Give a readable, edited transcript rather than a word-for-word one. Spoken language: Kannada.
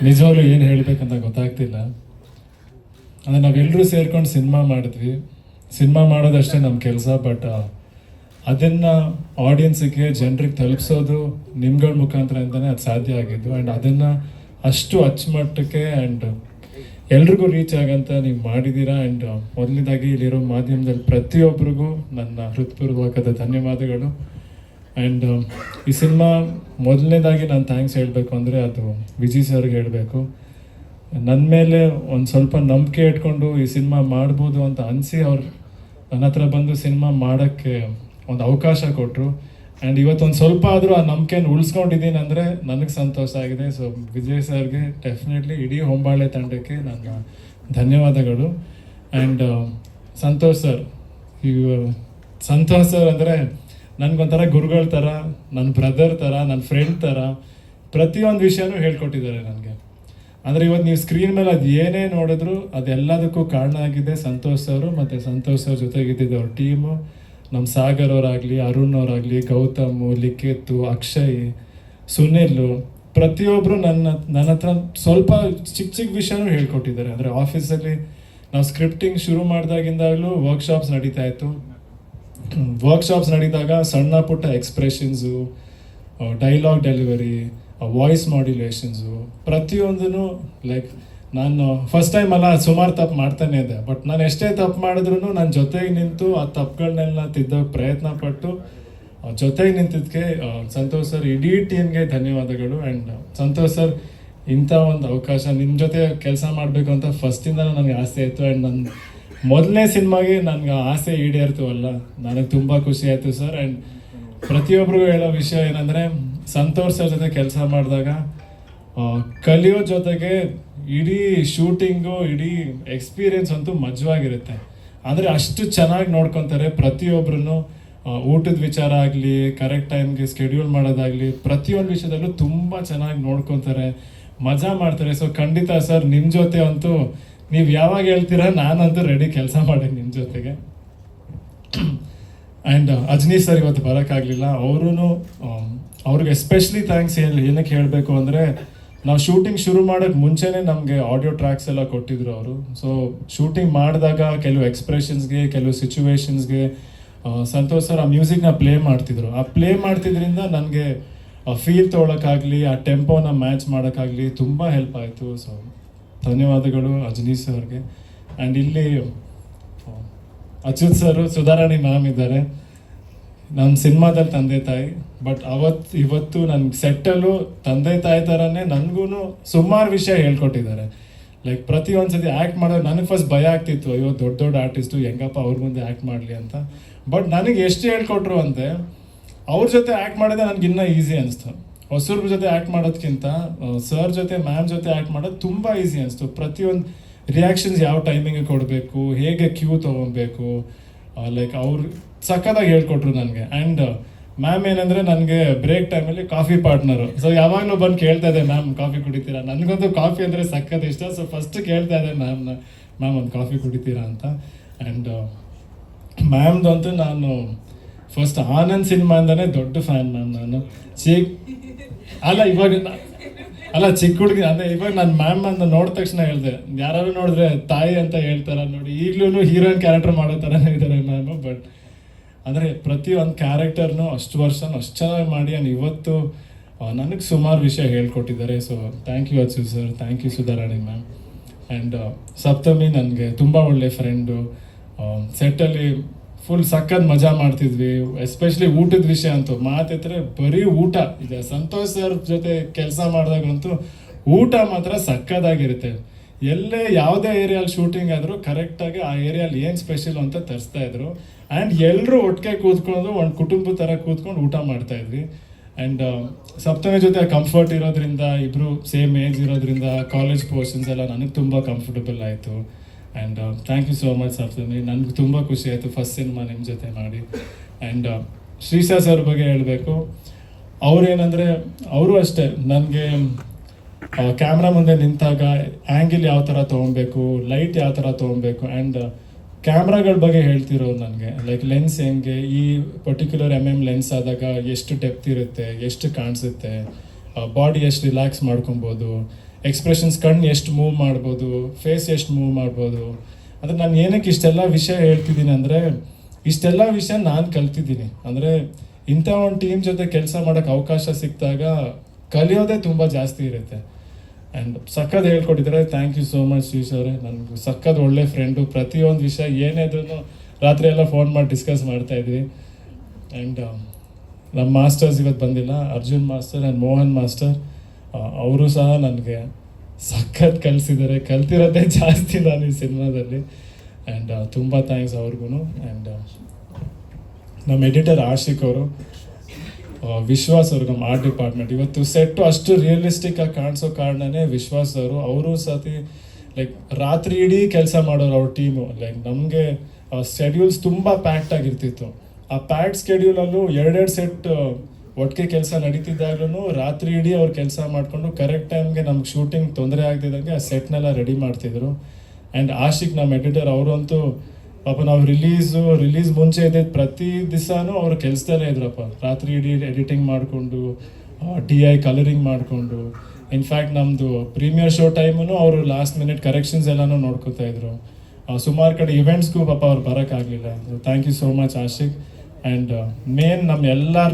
ನಿಜವಾಗ್ಲೂ ಏನು ಹೇಳಬೇಕಂತ ಗೊತ್ತಾಗ್ತಿಲ್ಲ. ಅಂದರೆ ನಾವೆಲ್ಲರೂ ಸೇರ್ಕೊಂಡು ಸಿನಿಮಾ ಮಾಡಿದ್ವಿ. ಸಿನಿಮಾ ಮಾಡೋದಷ್ಟೇ ನಮ್ಮ ಕೆಲಸ, ಬಟ್ ಅದನ್ನು ಆಡಿಯನ್ಸಿಗೆ ಜನರಿಗೆ ತಲುಪಿಸೋದು ನಿಮ್ಗಳ ಮುಖಾಂತರ ಅಂತಲೇ ಅದು ಸಾಧ್ಯ ಆಗಿದ್ದು. ಆ್ಯಂಡ್ ಅದನ್ನು ಅಷ್ಟು ಅಚ್ಚುಮಟ್ಟಕ್ಕೆ ಆ್ಯಂಡ್ ಎಲ್ರಿಗೂ ರೀಚ್ ಆಗಂತ ನೀವು ಮಾಡಿದ್ದೀರಾ. ಆ್ಯಂಡ್ ಮೊದಲನೇದಾಗಿ ಇಲ್ಲಿರೋ ಮಾಧ್ಯಮದಲ್ಲಿ ಪ್ರತಿಯೊಬ್ಬರಿಗೂ ನನ್ನ ಹೃತ್ಪೂರ್ವಕದ ಧನ್ಯವಾದಗಳು. ಆ್ಯಂಡ್ ಈ ಸಿನಿಮಾ ಮೊದಲನೇದಾಗಿ ನಾನು ಥ್ಯಾಂಕ್ಸ್ ಹೇಳಬೇಕು ಅಂದರೆ ಅದು ವಿಜಯ್ ಸರ್ಗೆ ಹೇಳಬೇಕು. ನನ್ನ ಮೇಲೆ ಒಂದು ಸ್ವಲ್ಪ ನಂಬಿಕೆ ಇಟ್ಕೊಂಡು ಈ ಸಿನಿಮಾ ಮಾಡ್ಬೋದು ಅಂತ ಅನಿಸಿ ಅವ್ರು ನನ್ನ ಹತ್ರ ಬಂದು ಸಿನಿಮಾ ಮಾಡೋಕ್ಕೆ ಒಂದು ಅವಕಾಶ ಕೊಟ್ಟರು. ಆ್ಯಂಡ್ ಇವತ್ತೊಂದು ಸ್ವಲ್ಪ ಆದರೂ ಆ ನಂಬಿಕೆನ ಉಳಿಸ್ಕೊಂಡಿದ್ದೀನಿ ಅಂದರೆ ನನಗೆ ಸಂತೋಷ ಆಗಿದೆ. ಸೊ ವಿಜಯ್ ಸರ್ಗೆ ಡೆಫಿನೆಟ್ಲಿ ಇಡೀ ಹೊಂಬಾಳೆ ತಂಡಕ್ಕೆ ನನ್ನ ಧನ್ಯವಾದಗಳು. ಆ್ಯಂಡ್ ಸಂತೋಷ್ ಸರ್ ಅಂದರೆ ನನಗೊಂಥರ ಗುರುಗಳ ಥರ, ನನ್ನ ಬ್ರದರ್ ಥರ, ನನ್ನ ಫ್ರೆಂಡ್ ಥರ ಪ್ರತಿಯೊಂದು ವಿಷಯನೂ ಹೇಳ್ಕೊಟ್ಟಿದ್ದಾರೆ ನನಗೆ. ಅಂದರೆ ಇವತ್ತು ನೀವು ಸ್ಕ್ರೀನ್ ಮೇಲೆ ಅದು ಏನೇ ನೋಡಿದ್ರು ಅದೆಲ್ಲದಕ್ಕೂ ಕಾರಣ ಆಗಿದೆ ಸಂತೋಷ್ ಅವರು. ಮತ್ತು ಸಂತೋಷ್ ಅವ್ರ ಜೊತೆಗಿದ್ದಿದ್ದು ಅವ್ರ ಟೀಮು, ನಮ್ಮ ಸಾಗರ್ ಅವರಾಗಲಿ, ಅರುಣ್ ಅವರಾಗಲಿ, ಗೌತಮ್, ಲಿಖಿತ್, ಅಕ್ಷಯ್, ಸುನಿಲ್, ಪ್ರತಿಯೊಬ್ಬರು ನನ್ನ ಹತ್ರ ಸ್ವಲ್ಪ ಚಿಕ್ಕ ವಿಷಯನೂ ಹೇಳ್ಕೊಟ್ಟಿದ್ದಾರೆ. ಅಂದರೆ ಆಫೀಸಲ್ಲಿ ನಾವು ಸ್ಕ್ರಿಪ್ಟಿಂಗ್ ಶುರು ಮಾಡಿದಾಗಿಂದಾಗಲೂ ವರ್ಕ್ಶಾಪ್ಸ್ ನಡೀತಾ ಇತ್ತು. ವರ್ಕ್ಶಾಪ್ಸ್ ನಡೀದಾಗ ಸಣ್ಣ ಪುಟ್ಟ ಎಕ್ಸ್ಪ್ರೆಷನ್ಸು, ಡೈಲಾಗ್ ಡೆಲಿವರಿ, ವಾಯ್ಸ್ ಮಾಡ್ಯುಲೇಷನ್ಸು ಪ್ರತಿಯೊಂದೂ ಲೈಕ್ ನಾನು ಫಸ್ಟ್ ಟೈಮ್ ಅಲ್ಲ ಸುಮಾರು ತಪ್ಪು ಮಾಡ್ತಾನೆ ಇದ್ದೆ. ಬಟ್ ನಾನು ಎಷ್ಟೇ ತಪ್ಪು ಮಾಡಿದ್ರು ನನ್ನ ಜೊತೆಗೆ ನಿಂತು ಆ ತಪ್ಪುಗಳನ್ನೆಲ್ಲ ತಿದ್ದೋಕೆ ಪ್ರಯತ್ನ ಪಟ್ಟು ಜೊತೆಗೆ ನಿಂತಿದ್ದಕ್ಕೆ ಸಂತೋಷ್ ಸರ್, ಇಡೀ ಟೀಮ್ಗೆ ಧನ್ಯವಾದಗಳು. ಆ್ಯಂಡ್ ಸಂತೋಷ್ ಸರ್, ಇಂಥ ಒಂದು ಅವಕಾಶ ನಿಮ್ಮ ಜೊತೆ ಕೆಲಸ ಮಾಡಬೇಕು ಅಂತ ಫಸ್ಟಿಂದಲೂ ನನಗೆ ಆಸೆ ಇತ್ತು. ಆ್ಯಂಡ್ ನನ್ನ ಮೊದಲನೇ ಸಿನಿಮಾಗೆ ನನಗೆ ಆಸೆ ಈಡೇರ್ತು ಅಲ್ಲ, ನನಗೆ ತುಂಬ ಖುಷಿ ಆಯಿತು ಸರ್. ಆ್ಯಂಡ್ ಪ್ರತಿಯೊಬ್ಬರಿಗೂ ಹೇಳೋ ವಿಷಯ ಏನಂದರೆ ಸಂತೋಷ್ ಸರ್ ಜೊತೆ ಕೆಲಸ ಮಾಡಿದಾಗ ಕಲಿಯೋ ಜೊತೆಗೆ ಇಡೀ ಶೂಟಿಂಗು, ಇಡೀ ಎಕ್ಸ್ಪೀರಿಯನ್ಸ್ ಅಂತೂ ಮಜವಾಗಿರುತ್ತೆ. ಅಂದರೆ ಅಷ್ಟು ಚೆನ್ನಾಗಿ ನೋಡ್ಕೊತಾರೆ ಪ್ರತಿಯೊಬ್ಬರೂ. ಊಟದ ವಿಚಾರ ಆಗಲಿ, ಕರೆಕ್ಟ್ ಟೈಮ್ಗೆ ಸ್ಕೆಡ್ಯೂಲ್ ಮಾಡೋದಾಗಲಿ, ಪ್ರತಿಯೊಂದು ವಿಷಯದಲ್ಲೂ ತುಂಬ ಚೆನ್ನಾಗಿ ನೋಡ್ಕೊತಾರೆ, ಮಜಾ ಮಾಡ್ತಾರೆ. ಸೊ ಖಂಡಿತ ಸರ್, ನಿಮ್ಮ ಜೊತೆ ಅಂತೂ ನೀವು ಯಾವಾಗ ಹೇಳ್ತೀರಾ ನಾನಂತೂ ರೆಡಿ ಕೆಲಸ ಮಾಡಿ ನಿಮ್ಮ ಜೊತೆಗೆ. ಆ್ಯಂಡ್ ಅಜ್ನೀಶ್ ಸರ್ ಇವತ್ತು ಬರೋಕ್ಕಾಗಲಿಲ್ಲ. ಅವ್ರಿಗೆ ಎಸ್ಪೆಷಲಿ ಥ್ಯಾಂಕ್ಸ್ ಏನಕ್ಕೆ ಹೇಳಬೇಕು ಅಂದರೆ, ನಾವು ಶೂಟಿಂಗ್ ಶುರು ಮಾಡೋಕ್ಕೆ ಮುಂಚೆನೇ ನಮಗೆ ಆಡಿಯೋ ಟ್ರ್ಯಾಕ್ಸ್ ಎಲ್ಲ ಕೊಟ್ಟಿದ್ರು ಅವರು. ಸೊ ಶೂಟಿಂಗ್ ಮಾಡಿದಾಗ ಕೆಲವು ಎಕ್ಸ್ಪ್ರೆಷನ್ಸ್ಗೆ, ಕೆಲವು ಸಿಚುವೇಶನ್ಸ್ಗೆ ಸಂತೋಷ್ ಸರ್ ಆ ಮ್ಯೂಸಿಕ್ನ ಪ್ಲೇ ಮಾಡ್ತಿದ್ರು. ಆ ಪ್ಲೇ ಮಾಡ್ತಿದ್ರಿಂದ ನನಗೆ ಫೀಲ್ ತೊಗೊಳಕ್ಕಾಗಲಿ, ಆ ಟೆಂಪೋನ ಮ್ಯಾಚ್ ಮಾಡೋಕ್ಕಾಗಲಿ ತುಂಬ ಹೆಲ್ಪ್ ಆಯಿತು. ಸೊ ಧನ್ಯವಾದಗಳು ಅಜ್ನೀಶ್ ಸರ್ಗೆ. ಆ್ಯಂಡ್ ಇಲ್ಲಿ ಅಚ್ಯುತ್ ಸರ್, ಸುಧಾರಾಣಿ ಮ್ಯಾಮ್ ಇದ್ದಾರೆ, ನನ್ನ ಸಿನಿಮಾದಲ್ಲಿ ತಂದೆ ತಾಯಿ. ಬಟ್ ಇವತ್ತು ನನ್ನ ಸೆಟ್ಟಲ್ಲೂ ತಂದೆ ತಾಯಿ ಥರನೇ ನನಗೂ ಸುಮಾರು ವಿಷಯ ಹೇಳ್ಕೊಟ್ಟಿದ್ದಾರೆ. ಲೈಕ್ ಪ್ರತಿಯೊಂದು ಸತಿ ಆ್ಯಕ್ಟ್ ಮಾಡೋದು ನನಗೆ ಫಸ್ಟ್ ಭಯ ಆಗ್ತಿತ್ತು, ಅಯ್ಯೋ ದೊಡ್ಡ ಆರ್ಟಿಸ್ಟು ಹೆಂಗಪ್ಪ ಅವ್ರ ಮುಂದೆ ಆ್ಯಕ್ಟ್ ಮಾಡಲಿ ಅಂತ. ಬಟ್ ನನಗೆ ಎಷ್ಟು ಹೇಳ್ಕೊಟ್ರು ಅಂತೆ, ಅವ್ರ ಜೊತೆ ಆ್ಯಕ್ಟ್ ಮಾಡೋದೇ ನನಗೆ ಇನ್ನೂ ಈಸಿ ಅನಿಸ್ತು. ಹೊಸಬ್ರ ಜೊತೆ ಆ್ಯಕ್ಟ್ ಮಾಡೋದಕ್ಕಿಂತ ಸರ್ ಜೊತೆ, ಮ್ಯಾಮ್ ಜೊತೆ ಆ್ಯಕ್ಟ್ ಮಾಡೋದು ತುಂಬ ಈಸಿ ಅನಿಸ್ತು. ಪ್ರತಿಯೊಂದು ರಿಯಾಕ್ಷನ್ಸ್ ಯಾವ ಟೈಮಿಂಗಿಗೆ ಕೊಡಬೇಕು, ಹೇಗೆ ಕ್ಯೂ ತೊಗೊಬೇಕು, ಲೈಕ್ ಅವ್ರು ಸಖತ್ತಾಗಿ ಹೇಳ್ಕೊಟ್ರು ನನಗೆ. ಆ್ಯಂಡ್ ಮ್ಯಾಮ್ ಏನಂದರೆ ನನಗೆ ಬ್ರೇಕ್ ಟೈಮಲ್ಲಿ ಕಾಫಿ ಪಾರ್ಟ್ನರು. ಸೊ ಯಾವಾಗಲೂ ಬಂದು ಕೇಳ್ತಾ ಇದ್ದೆ, ಮ್ಯಾಮ್ ಕಾಫಿ ಕುಡಿತೀರಾ? ನನಗಂತೂ ಕಾಫಿ ಅಂದರೆ ಸಖತ್ ಇಷ್ಟ. ಸೊ ಫಸ್ಟ್ ಕೇಳ್ತಾ ಇದ್ದೆ ಮ್ಯಾಮ್ ಒಂದು ಕಾಫಿ ಕುಡಿತೀರಾ ಅಂತ. ಆ್ಯಂಡ್ ಮ್ಯಾಮ್ದಂತೂ ನಾನು ಫಸ್ಟ್ ಆನಂದ್ ಸಿನಿಮಾಯಿಂದನೇ ದೊಡ್ಡ ಫ್ಯಾನ್ ನಾನು. ಚಿಕ್ಕ ಹುಡುಗಿ ಅಂದರೆ ಇವಾಗ ನಾನು ಮ್ಯಾಮ್ ಅಂತ ನೋಡಿದ ತಕ್ಷಣ ಹೇಳಿದೆ, ಯಾರು ನೋಡಿದ್ರೆ ತಾಯಿ ಅಂತ ಹೇಳ್ತಾರೆ ನೋಡಿ, ಈಗಲೂ ಹೀರೋಯಿನ್ ಕ್ಯಾರೆಕ್ಟರ್ ಮಾಡೋ ಥರನೇ ಇದ್ದಾರೆ ಮ್ಯಾಮು. ಬಟ್ ಅಂದರೆ ಪ್ರತಿಯೊಂದು ಕ್ಯಾರೆಕ್ಟರ್ನು ಅಷ್ಟು ವರ್ಷನೂ ಅಷ್ಟು ಚೆನ್ನಾಗಿ ಮಾಡಿ ಇವತ್ತು ನನಗೆ ಸುಮಾರು ವಿಷಯ ಹೇಳ್ಕೊಟ್ಟಿದ್ದಾರೆ. So thank you Achchu sir, thank you Sudharani ma'am. And Sapthami ನನಗೆ ತುಂಬ ಒಳ್ಳೆ ಫ್ರೆಂಡು. ಸೆಟ್ಟಲ್ಲಿ ಫುಲ್ ಸಖತ್ ಮಜಾ ಮಾಡ್ತಿದ್ವಿ. ಎಸ್ಪೆಷಲಿ ಊಟದ ವಿಷಯ ಅಂತೂ ಮಾತಿದ್ರೆ ಬರೀ ಊಟ ಇದೆ. ಸಂತೋಷ್ ಸರ್ ಜೊತೆ ಕೆಲಸ ಮಾಡಿದಾಗಂತೂ ಊಟ ಮಾತ್ರ ಸಖತ್ತಾಗಿರುತ್ತೆ. ಎಲ್ಲೇ ಯಾವುದೇ ಏರಿಯಲ್ಲಿ ಶೂಟಿಂಗ್ ಆದರೂ ಕರೆಕ್ಟಾಗಿ ಆ ಏರಿಯಲ್ಲಿ ಏನು ಸ್ಪೆಷಲ್ ಅಂತ ತರಿಸ್ತಾ ಇದ್ರು. ಆ್ಯಂಡ್ ಎಲ್ಲರೂ ಒಟ್ಟಿಗೆ ಕೂತ್ಕೊಂಡು ಒಂದು ಕುಟುಂಬದ ಥರ ಕೂತ್ಕೊಂಡು ಊಟ ಮಾಡ್ತಾಯಿದ್ವಿ. ಆ್ಯಂಡ್ ಸಪ್ತಮಿ ಜೊತೆ ಕಂಫರ್ಟ್ ಇರೋದ್ರಿಂದ, ಇಬ್ಬರು ಸೇಮ್ ಏಜ್ ಇರೋದ್ರಿಂದ ಕಾಲೇಜ್ ಪೋರ್ಷನ್ಸ್ ಎಲ್ಲ ನನಗೆ ತುಂಬ ಕಂಫರ್ಟಬಲ್ ಆಯಿತು. And thank you so much Sapthami, ನನಗೆ ತುಂಬ ಖುಷಿ ಆಯಿತು ಫಸ್ಟ್ ಸಿನಿಮಾ ನಿಮ್ಮ ಜೊತೆ ಮಾಡಿ. ಆ್ಯಂಡ್ ಶ್ರೀಶಾ ಸರ್ ಬಗ್ಗೆ ಹೇಳಬೇಕು. ಅವರೇನೆಂದರೆ ಅವರು ಅಷ್ಟೇ ನನಗೆ ಕ್ಯಾಮ್ರಾ ಮುಂದೆ ನಿಂತಾಗ ಆ್ಯಂಗಿಲ್ ಯಾವ ಥರ ತೊಗೊಬೇಕು, ಲೈಟ್ ಯಾವ ಥರ ತೊಗೊಬೇಕು, ಆ್ಯಂಡ್ ಕ್ಯಾಮ್ರಾಗಳ ಬಗ್ಗೆ ಹೇಳ್ತಿರೋರು ನನಗೆ. ಲೈಕ್ ಲೆನ್ಸ್ ಹೆಂಗೆ, ಈ ಪರ್ಟಿಕ್ಯುಲರ್ ಲೆನ್ಸ್ ಆದಾಗ ಎಷ್ಟು ಡೆಪ್ತ್ ಇರುತ್ತೆ, ಎಷ್ಟು ಕಾಣಿಸುತ್ತೆ, ಬಾಡಿ ಎಷ್ಟು ರಿಲ್ಯಾಕ್ಸ್ ಮಾಡ್ಕೊಬೋದು, ಎಕ್ಸ್ಪ್ರೆಷನ್ಸ್, ಕಣ್ಣು ಎಷ್ಟು ಮೂವ್ ಮಾಡ್ಬೋದು, ಫೇಸ್ ಎಷ್ಟು ಮೂವ್ ಮಾಡ್ಬೋದು. ಅಂದರೆ ನಾನು ಏನಕ್ಕೆ ಇಷ್ಟೆಲ್ಲ ವಿಷಯ ಹೇಳ್ತಿದ್ದೀನಿ ಅಂದರೆ, ಇಷ್ಟೆಲ್ಲ ವಿಷಯ ನಾನು ಕಲ್ತಿದ್ದೀನಿ. ಅಂದರೆ ಇಂಥ ಒಂದು ಟೀಮ್ ಜೊತೆ ಕೆಲಸ ಮಾಡೋಕ್ಕೆ ಅವಕಾಶ ಸಿಕ್ಕಿದಾಗ ಕಲಿಯೋದೇ ತುಂಬ ಜಾಸ್ತಿ ಇರುತ್ತೆ. ಆ್ಯಂಡ್ ಸಕ್ಕತ್ ಹೇಳ್ಕೊಟ್ಟಿದ್ದಾರೆ. Thank you so much Shrish ಅವರೇ. ನನಗೆ ಸಕ್ಕತ್ ಒಳ್ಳೆ ಫ್ರೆಂಡು. ಪ್ರತಿಯೊಂದು ವಿಷಯ ಏನೇ ಇದ್ರೂ ರಾತ್ರಿ ಎಲ್ಲ ಫೋನ್ ಮಾಡಿ ಡಿಸ್ಕಸ್ ಮಾಡ್ತಾಯಿದ್ವಿ. ಆ್ಯಂಡ್ ನಮ್ಮ ಮಾಸ್ಟರ್ಸ್ ಇವತ್ತು ಬಂದಿಲ್ಲ, Arjun master and Mohan master. ಅವರು ಸಹ ನನಗೆ ಸಖತ್ ಕಲಿಸಿದ್ದಾರೆ. ಕಲ್ತಿರೋದೇ ಜಾಸ್ತಿ ನಾನು ಈ ಸಿನಿಮಾದಲ್ಲಿ. ಆ್ಯಂಡ್ ತುಂಬ ಥ್ಯಾಂಕ್ಸ್ ಅವ್ರಿಗೂ. ಆ್ಯಂಡ್ ನಮ್ಮ ಎಡಿಟರ್ ಆಶಿಕ್ ಅವರು, ವಿಶ್ವಾಸ್ ಅವರು, ನಮ್ಮ ಆರ್ಟ್ ಡಿಪಾರ್ಟ್ಮೆಂಟ್. ಇವತ್ತು ಸೆಟ್ಟು ಅಷ್ಟು ರಿಯಲಿಸ್ಟಿಕ್ ಆಗಿ ಕಾಣಿಸೋ ಕಾರಣನೇ ವಿಶ್ವಾಸ್ ಅವರು ಸತಿ ಲೈಕ್ ರಾತ್ರಿ ಇಡೀ ಕೆಲಸ ಮಾಡೋರು ಅವ್ರ ಟೀಮು. ಲೈಕ್ ನಮಗೆ ಶೆಡ್ಯೂಲ್ಸ್ ತುಂಬ ಪ್ಯಾಕ್ಟ್ ಆಗಿರ್ತಿತ್ತು. ಆ ಪ್ಯಾಕ್ಡ್ ಸ್ಕೆಡ್ಯೂಲಲ್ಲೂ ಎರಡೆರಡು ಸೆಟ್ ಒಟ್ಟಿಗೆ ಕೆಲಸ ನಡೀತಿದ್ದಾಗ್ಲೂ ರಾತ್ರಿ ಇಡೀ ಅವ್ರು ಕೆಲಸ ಮಾಡಿಕೊಂಡು ಕರೆಕ್ಟ್ ಟೈಮ್ಗೆ ನಮ್ಗೆ ಶೂಟಿಂಗ್ ತೊಂದರೆ ಆಗ್ತಿದ್ದಂಗೆ ಆ ಸೆಟ್ನೆಲ್ಲ ರೆಡಿ ಮಾಡ್ತಿದ್ರು. ಆ್ಯಂಡ್ ಆಶಿಕ್ ನಮ್ಮ ಎಡಿಟರ್, ಅವರಂತೂ ಪಾಪ ನಾವು ರಿಲೀಸ್ ಮುಂಚೆ ಇದ್ದಿದ್ದು ಪ್ರತಿ ದಿವಸನೂ ಅವ್ರು ಕೆಲಸದಲ್ಲೇ ಇದ್ರಪ್ಪ. ರಾತ್ರಿ ಇಡೀ ಎಡಿಟಿಂಗ್ ಮಾಡಿಕೊಂಡು, DI ಕಲರಿಂಗ್ ಮಾಡಿಕೊಂಡು, ಇನ್ಫ್ಯಾಕ್ಟ್ ನಮ್ಮದು ಪ್ರೀಮಿಯರ್ ಶೋ ಟೈಮೂ ಅವರು ಲಾಸ್ಟ್ ಮಿನಿಟ್ ಕರೆಕ್ಷನ್ಸ್ ಎಲ್ಲನೂ ನೋಡ್ಕೊತಾ ಇದ್ರು. ಸುಮಾರು ಕಡೆ ಇವೆಂಟ್ಸ್ಗೂ ಪಾಪ ಅವ್ರು ಬರೋಕ್ಕಾಗಲಿಲ್ಲ. Thank you so much Ashik. And main ನಮ್ಮ ಎಲ್ಲರ